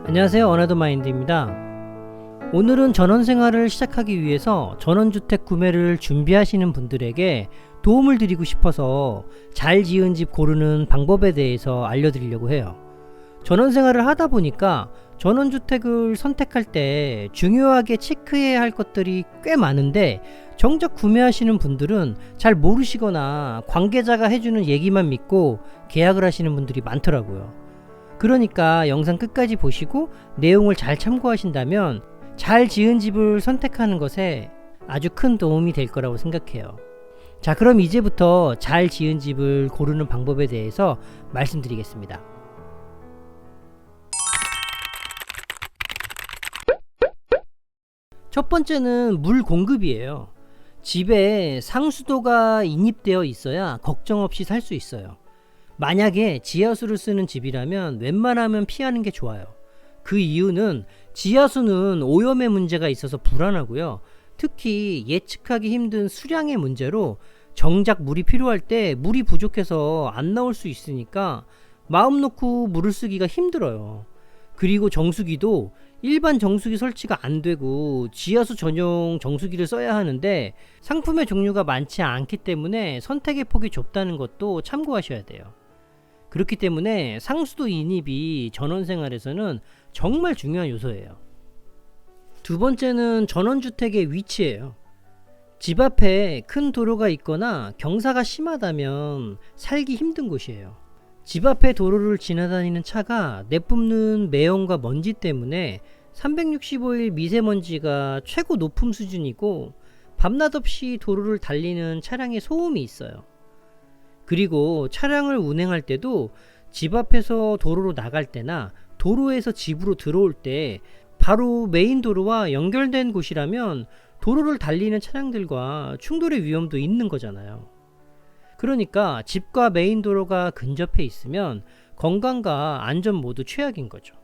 안녕하세요, 어나더마인드입니다. 오늘은 전원생활을 시작하기 위해서 전원주택 구매를 준비하시는 분들에게 도움을 드리고 싶어서 잘 지은 집 고르는 방법에 대해서 알려드리려고 해요. 전원생활을 하다 보니까 전원주택을 선택할 때 중요하게 체크해야 할 것들이 꽤 많은데 정작 구매하시는 분들은 잘 모르시거나 관계자가 해주는 얘기만 믿고 계약을 하시는 분들이 많더라고요. 그러니까 영상 끝까지 보시고 내용을 잘 참고하신다면 잘 지은 집을 선택하는 것에 아주 큰 도움이 될 거라고 생각해요. 자, 그럼 이제부터 잘 지은 집을 고르는 방법에 대해서 말씀드리겠습니다. 첫 번째는 물 공급이에요. 집에 상수도가 인입되어 있어야 걱정 없이 살 수 있어요. 만약에 지하수를 쓰는 집이라면 웬만하면 피하는 게 좋아요. 그 이유는 지하수는 오염의 문제가 있어서 불안하고요. 특히 예측하기 힘든 수량의 문제로 정작 물이 필요할 때 물이 부족해서 안 나올 수 있으니까 마음 놓고 물을 쓰기가 힘들어요. 그리고 정수기도 일반 정수기 설치가 안 되고 지하수 전용 정수기를 써야 하는데 상품의 종류가 많지 않기 때문에 선택의 폭이 좁다는 것도 참고하셔야 돼요. 그렇기 때문에 상수도 인입이 전원생활에서는 정말 중요한 요소예요. 두 번째는 전원주택의 위치예요. 집 앞에 큰 도로가 있거나 경사가 심하다면 살기 힘든 곳이에요. 집 앞에 도로를 지나다니는 차가 내뿜는 매연과 먼지 때문에 365일 미세먼지가 최고 높음 수준이고 밤낮 없이 도로를 달리는 차량의 소음이 있어요. 그리고 차량을 운행할 때도 집 앞에서 도로로 나갈 때나 도로에서 집으로 들어올 때 바로 메인 도로와 연결된 곳이라면 도로를 달리는 차량들과 충돌의 위험도 있는 거잖아요. 그러니까 집과 메인 도로가 근접해 있으면 건강과 안전 모두 최악인 거죠.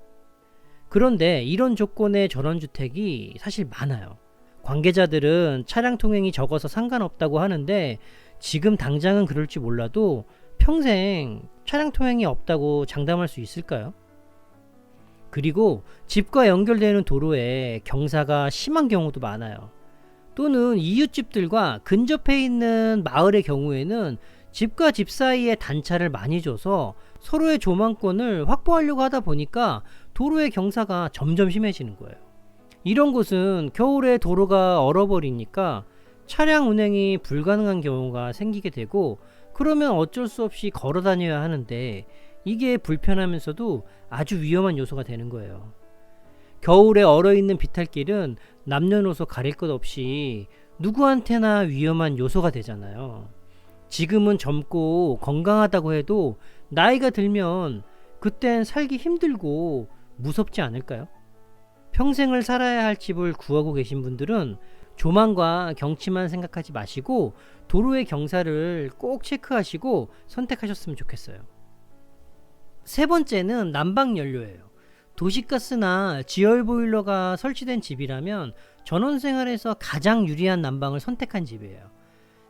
그런데 이런 조건의 전원주택이 사실 많아요. 관계자들은 차량 통행이 적어서 상관없다고 하는데 지금 당장은 그럴지 몰라도 평생 차량 통행이 없다고 장담할 수 있을까요? 그리고 집과 연결되는 도로에 경사가 심한 경우도 많아요. 또는 이웃집들과 근접해 있는 마을의 경우에는 집과 집 사이에 단차를 많이 줘서 서로의 조망권을 확보하려고 하다 보니까 도로의 경사가 점점 심해지는 거예요. 이런 곳은 겨울에 도로가 얼어버리니까 차량 운행이 불가능한 경우가 생기게 되고 그러면 어쩔 수 없이 걸어 다녀야 하는데 이게 불편하면서도 아주 위험한 요소가 되는 거예요. 겨울에 얼어있는 비탈길은 남녀노소 가릴 것 없이 누구한테나 위험한 요소가 되잖아요. 지금은 젊고 건강하다고 해도 나이가 들면 그땐 살기 힘들고 무섭지 않을까요? 평생을 살아야 할 집을 구하고 계신 분들은 조망과 경치만 생각하지 마시고 도로의 경사를 꼭 체크하시고 선택하셨으면 좋겠어요. 세 번째는 난방연료예요. 도시가스나 지열보일러가 설치된 집이라면 전원생활에서 가장 유리한 난방을 선택한 집이에요.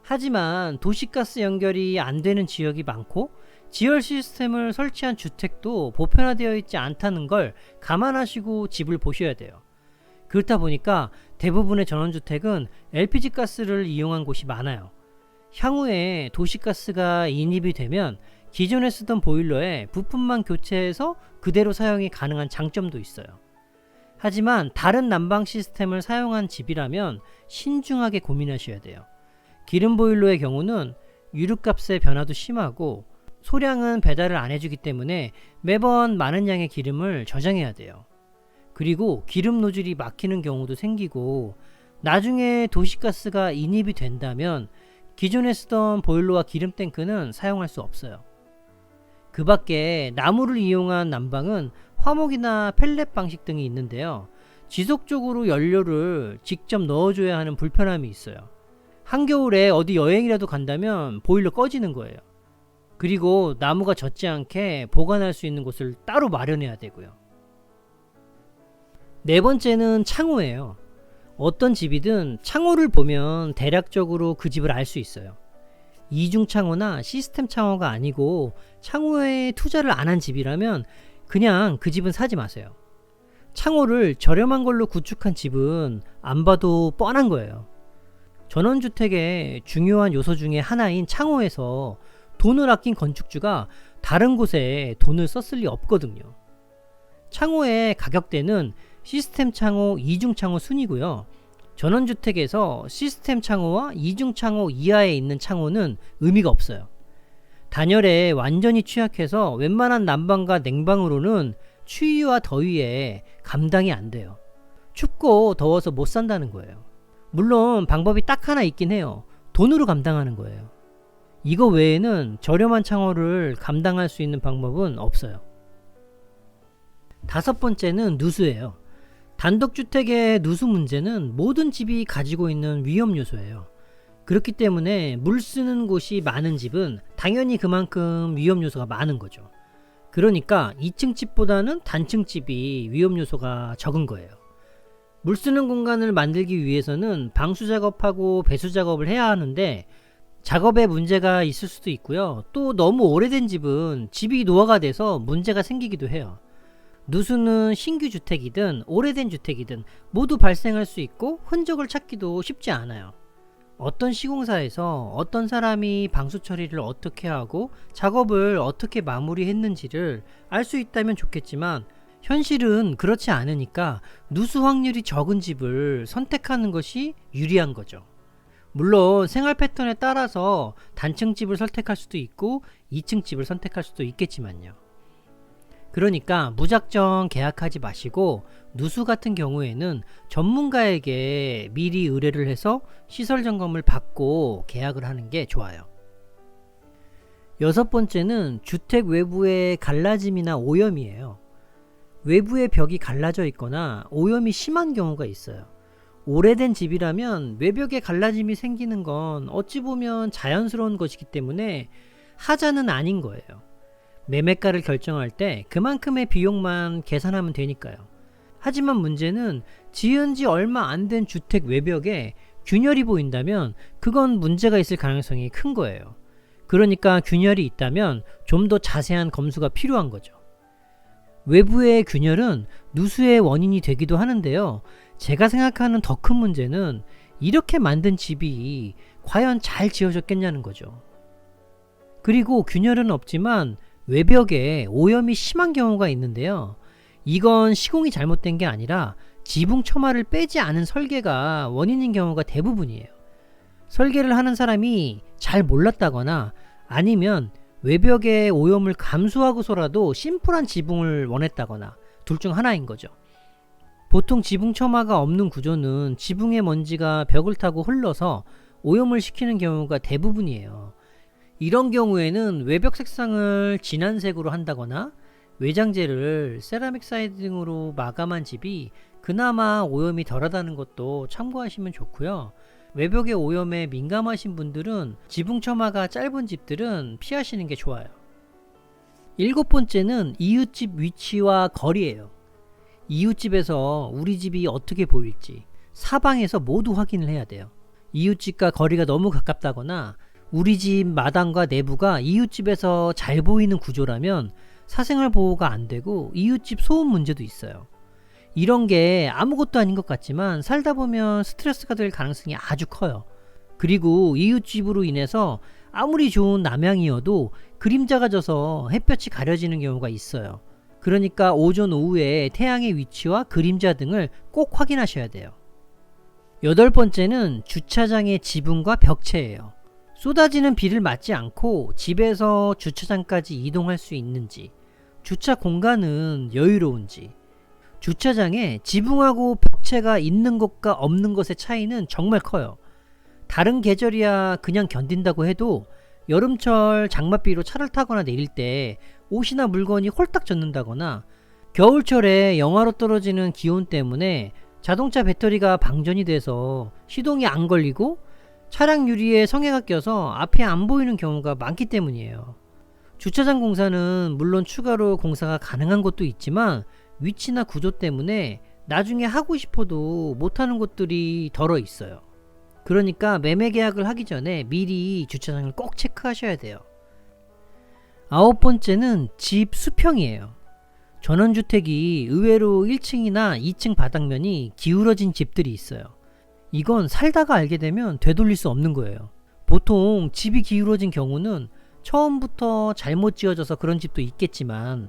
하지만 도시가스 연결이 안 되는 지역이 많고 지열 시스템을 설치한 주택도 보편화되어 있지 않다는 걸 감안하시고 집을 보셔야 돼요. 그렇다 보니까 대부분의 전원주택은 LPG 가스를 이용한 곳이 많아요. 향후에 도시가스가 인입이 되면 기존에 쓰던 보일러에 부품만 교체해서 그대로 사용이 가능한 장점도 있어요. 하지만 다른 난방 시스템을 사용한 집이라면 신중하게 고민하셔야 돼요. 기름 보일러의 경우는 유류값의 변화도 심하고 소량은 배달을 안 해주기 때문에 매번 많은 양의 기름을 저장해야 돼요. 그리고 기름 노즐이 막히는 경우도 생기고 나중에 도시가스가 인입이 된다면 기존에 쓰던 보일러와 기름 탱크는 사용할 수 없어요. 그 밖에 나무를 이용한 난방은 화목이나 펠렛 방식 등이 있는데요. 지속적으로 연료를 직접 넣어줘야 하는 불편함이 있어요. 한겨울에 어디 여행이라도 간다면 보일러 꺼지는 거예요. 그리고 나무가 젖지 않게 보관할 수 있는 곳을 따로 마련해야 되고요. 네 번째는 창호예요. 어떤 집이든 창호를 보면 대략적으로 그 집을 알 수 있어요. 이중 창호나 시스템 창호가 아니고 창호에 투자를 안 한 집이라면 그냥 그 집은 사지 마세요. 창호를 저렴한 걸로 구축한 집은 안 봐도 뻔한 거예요. 전원주택의 중요한 요소 중에 하나인 창호에서 돈을 아낀 건축주가 다른 곳에 돈을 썼을 리 없거든요. 창호의 가격대는 시스템 창호, 이중 창호 순이고요. 전원주택에서 시스템 창호와 이중 창호 이하에 있는 창호는 의미가 없어요. 단열에 완전히 취약해서 웬만한 난방과 냉방으로는 추위와 더위에 감당이 안 돼요. 춥고 더워서 못 산다는 거예요. 물론 방법이 딱 하나 있긴 해요. 돈으로 감당하는 거예요. 이거 외에는 저렴한 창호를 감당할 수 있는 방법은 없어요. 다섯 번째는 누수예요. 단독주택의 누수 문제는 모든 집이 가지고 있는 위험 요소예요. 그렇기 때문에 물 쓰는 곳이 많은 집은 당연히 그만큼 위험 요소가 많은 거죠. 그러니까 2층 집보다는 단층 집이 위험 요소가 적은 거예요. 물 쓰는 공간을 만들기 위해서는 방수 작업하고 배수 작업을 해야 하는데 작업에 문제가 있을 수도 있고요. 또 너무 오래된 집은 집이 노화가 돼서 문제가 생기기도 해요. 누수는 신규 주택이든 오래된 주택이든 모두 발생할 수 있고 흔적을 찾기도 쉽지 않아요. 어떤 시공사에서 어떤 사람이 방수 처리를 어떻게 하고 작업을 어떻게 마무리했는지를 알 수 있다면 좋겠지만 현실은 그렇지 않으니까 누수 확률이 적은 집을 선택하는 것이 유리한 거죠. 물론 생활 패턴에 따라서 단층 집을 선택할 수도 있고 2층 집을 선택할 수도 있겠지만요. 그러니까 무작정 계약하지 마시고 누수 같은 경우에는 전문가에게 미리 의뢰를 해서 시설 점검을 받고 계약을 하는 게 좋아요. 여섯 번째는 주택 외부의 갈라짐이나 오염이에요. 외부의 벽이 갈라져 있거나 오염이 심한 경우가 있어요. 오래된 집이라면 외벽에 갈라짐이 생기는 건 어찌 보면 자연스러운 것이기 때문에 하자는 아닌 거예요. 매매가를 결정할 때 그만큼의 비용만 계산하면 되니까요. 하지만 문제는 지은 지 얼마 안 된 주택 외벽에 균열이 보인다면 그건 문제가 있을 가능성이 큰 거예요. 그러니까 균열이 있다면 좀 더 자세한 검수가 필요한 거죠. 외부의 균열은 누수의 원인이 되기도 하는데요. 제가 생각하는 더 큰 문제는 이렇게 만든 집이 과연 잘 지어졌겠냐는 거죠. 그리고 균열은 없지만 외벽에 오염이 심한 경우가 있는데요. 이건 시공이 잘못된 게 아니라 지붕 처마를 빼지 않은 설계가 원인인 경우가 대부분이에요. 설계를 하는 사람이 잘 몰랐다거나 아니면 외벽의 오염을 감수하고서라도 심플한 지붕을 원했다거나 둘 중 하나인 거죠. 보통 지붕 처마가 없는 구조는 지붕의 먼지가 벽을 타고 흘러서 오염을 시키는 경우가 대부분이에요. 이런 경우에는 외벽 색상을 진한 색으로 한다거나 외장재를 세라믹 사이딩으로 마감한 집이 그나마 오염이 덜하다는 것도 참고하시면 좋고요. 외벽의 오염에 민감하신 분들은 지붕 처마가 짧은 집들은 피하시는 게 좋아요. 일곱 번째는 이웃집 위치와 거리예요. 이웃집에서 우리 집이 어떻게 보일지 사방에서 모두 확인을 해야 돼요. 이웃집과 거리가 너무 가깝다거나 우리 집 마당과 내부가 이웃집에서 잘 보이는 구조라면 사생활 보호가 안 되고 이웃집 소음 문제도 있어요. 이런 게 아무것도 아닌 것 같지만 살다 보면 스트레스가 될 가능성이 아주 커요. 그리고 이웃집으로 인해서 아무리 좋은 남향이어도 그림자가 져서 햇볕이 가려지는 경우가 있어요. 그러니까 오전 오후에 태양의 위치와 그림자 등을 꼭 확인하셔야 돼요. 여덟 번째는 주차장의 지붕과 벽체예요. 쏟아지는 비를 맞지 않고 집에서 주차장까지 이동할 수 있는지, 주차 공간은 여유로운지, 주차장에 지붕하고 벽체가 있는 것과 없는 것의 차이는 정말 커요. 다른 계절이야 그냥 견딘다고 해도 여름철 장맛비로 차를 타거나 내릴 때 옷이나 물건이 홀딱 젖는다거나 겨울철에 영하로 떨어지는 기온 때문에 자동차 배터리가 방전이 돼서 시동이 안 걸리고 차량 유리에 성에가 껴서 앞이 안 보이는 경우가 많기 때문이에요. 주차장 공사는 물론 추가로 공사가 가능한 곳도 있지만 위치나 구조 때문에 나중에 하고 싶어도 못하는 곳들이 덜어 있어요. 그러니까 매매 계약을 하기 전에 미리 주차장을 꼭 체크하셔야 돼요. 아홉 번째는 집 수평이에요. 전원주택이 의외로 1층이나 2층 바닥면이 기울어진 집들이 있어요. 이건 살다가 알게 되면 되돌릴 수 없는 거예요. 보통 집이 기울어진 경우는 처음부터 잘못 지어져서 그런 집도 있겠지만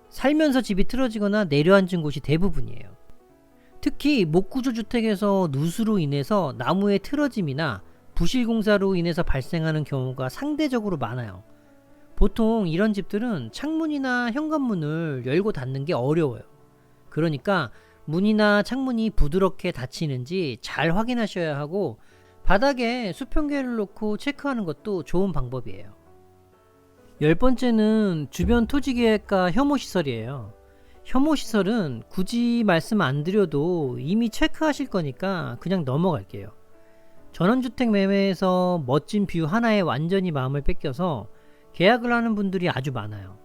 살면서 집이 틀어지거나 내려앉은 곳이 대부분이에요. 특히 목구조 주택에서 누수로 인해서 나무의 틀어짐이나 부실공사로 인해서 발생하는 경우가 상대적으로 많아요. 보통 이런 집들은 창문이나 현관문을 열고 닫는 게 어려워요. 그러니까 문이나 창문이 부드럽게 닫히는지 잘 확인하셔야 하고 바닥에 수평계를 놓고 체크하는 것도 좋은 방법이에요. 10번째는 주변 토지계획과 혐오시설이에요. 혐오시설은 굳이 말씀 안 드려도 이미 체크하실 거니까 그냥 넘어갈게요. 전원주택 매매에서 멋진 뷰 하나에 완전히 마음을 뺏겨서 계약을 하는 분들이 아주 많아요.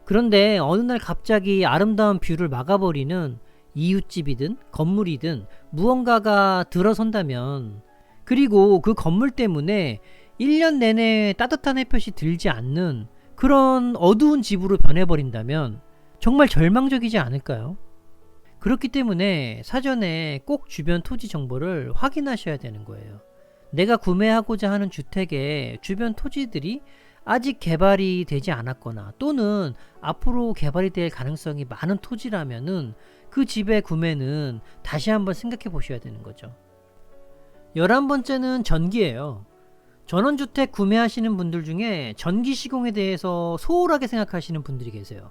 그런데 어느 날 갑자기 아름다운 뷰를 막아버리는 이웃집이든 건물이든 무언가가 들어선다면, 그리고 그 건물 때문에 1년 내내 따뜻한 햇볕이 들지 않는 그런 어두운 집으로 변해버린다면 정말 절망적이지 않을까요? 그렇기 때문에 사전에 꼭 주변 토지 정보를 확인하셔야 되는 거예요. 내가 구매하고자 하는 주택의 주변 토지들이 아직 개발이 되지 않았거나 또는 앞으로 개발이 될 가능성이 많은 토지라면은 그 집의 구매는 다시 한번 생각해 보셔야 되는 거죠. 11번째는 전기예요. 전원주택 구매하시는 분들 중에 전기 시공에 대해서 소홀하게 생각하시는 분들이 계세요.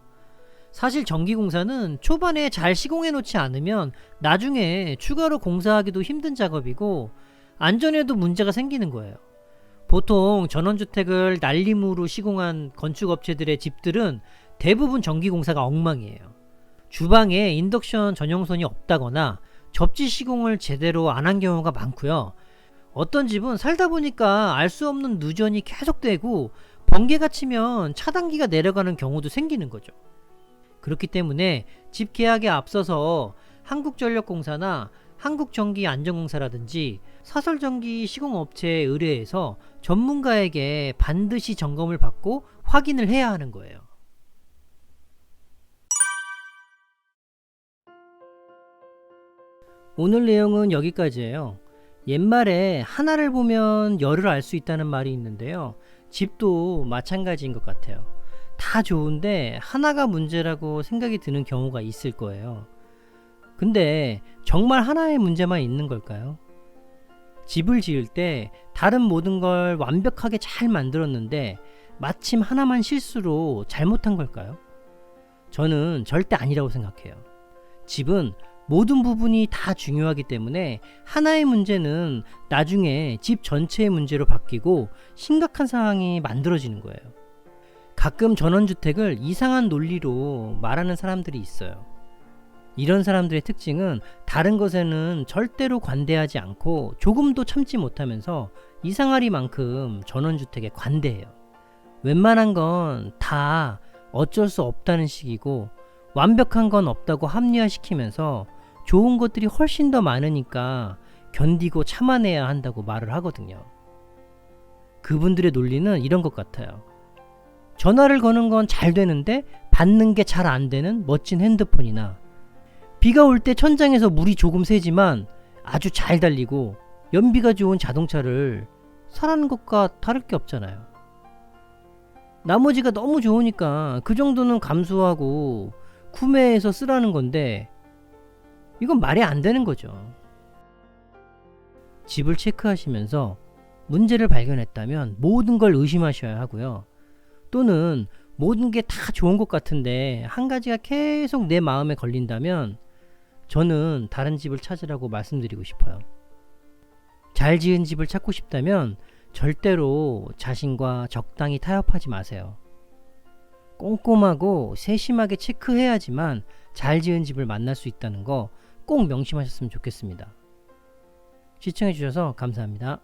사실 전기공사는 초반에 잘 시공해 놓지 않으면 나중에 추가로 공사하기도 힘든 작업이고 안전에도 문제가 생기는 거예요. 보통 전원주택을 난림으로 시공한 건축업체들의 집들은 대부분 전기공사가 엉망이에요. 주방에 인덕션 전용선이 없다거나 접지 시공을 제대로 안 한 경우가 많고요. 어떤 집은 살다 보니까 알 수 없는 누전이 계속되고 번개가 치면 차단기가 내려가는 경우도 생기는 거죠. 그렇기 때문에 집 계약에 앞서서 한국전력공사나 한국전기안전공사라든지 사설전기 시공업체에 의뢰해서 전문가에게 반드시 점검을 받고 확인을 해야 하는 거예요. 오늘 내용은 여기까지예요. 옛말에 하나를 보면 열을 알 수 있다는 말이 있는데요. 집도 마찬가지인 것 같아요. 다 좋은데 하나가 문제라고 생각이 드는 경우가 있을 거예요. 근데 정말 하나의 문제만 있는 걸까요? 집을 지을 때 다른 모든 걸 완벽하게 잘 만들었는데 마침 하나만 실수로 잘못한 걸까요? 저는 절대 아니라고 생각해요. 집은 모든 부분이 다 중요하기 때문에 하나의 문제는 나중에 집 전체의 문제로 바뀌고 심각한 상황이 만들어지는 거예요. 가끔 전원주택을 이상한 논리로 말하는 사람들이 있어요. 이런 사람들의 특징은 다른 것에는 절대로 관대하지 않고 조금도 참지 못하면서 이상하리만큼 전원주택에 관대해요. 웬만한 건 다 어쩔 수 없다는 식이고 완벽한 건 없다고 합리화시키면서 좋은 것들이 훨씬 더 많으니까 견디고 참아내야 한다고 말을 하거든요. 그분들의 논리는 이런 것 같아요. 전화를 거는 건 잘 되는데 받는 게 잘 안 되는 멋진 핸드폰이나 비가 올 때 천장에서 물이 조금 새지만 아주 잘 달리고 연비가 좋은 자동차를 사라는 것과 다를 게 없잖아요. 나머지가 너무 좋으니까 그 정도는 감수하고 구매해서 쓰라는 건데 이건 말이 안 되는 거죠. 집을 체크하시면서 문제를 발견했다면 모든 걸 의심하셔야 하고요. 또는 모든 게 다 좋은 것 같은데 한 가지가 계속 내 마음에 걸린다면 저는 다른 집을 찾으라고 말씀드리고 싶어요. 잘 지은 집을 찾고 싶다면 절대로 자신과 적당히 타협하지 마세요. 꼼꼼하고 세심하게 체크해야지만 잘 지은 집을 만날 수 있다는 거 꼭 명심하셨으면 좋겠습니다. 시청해주셔서 감사합니다.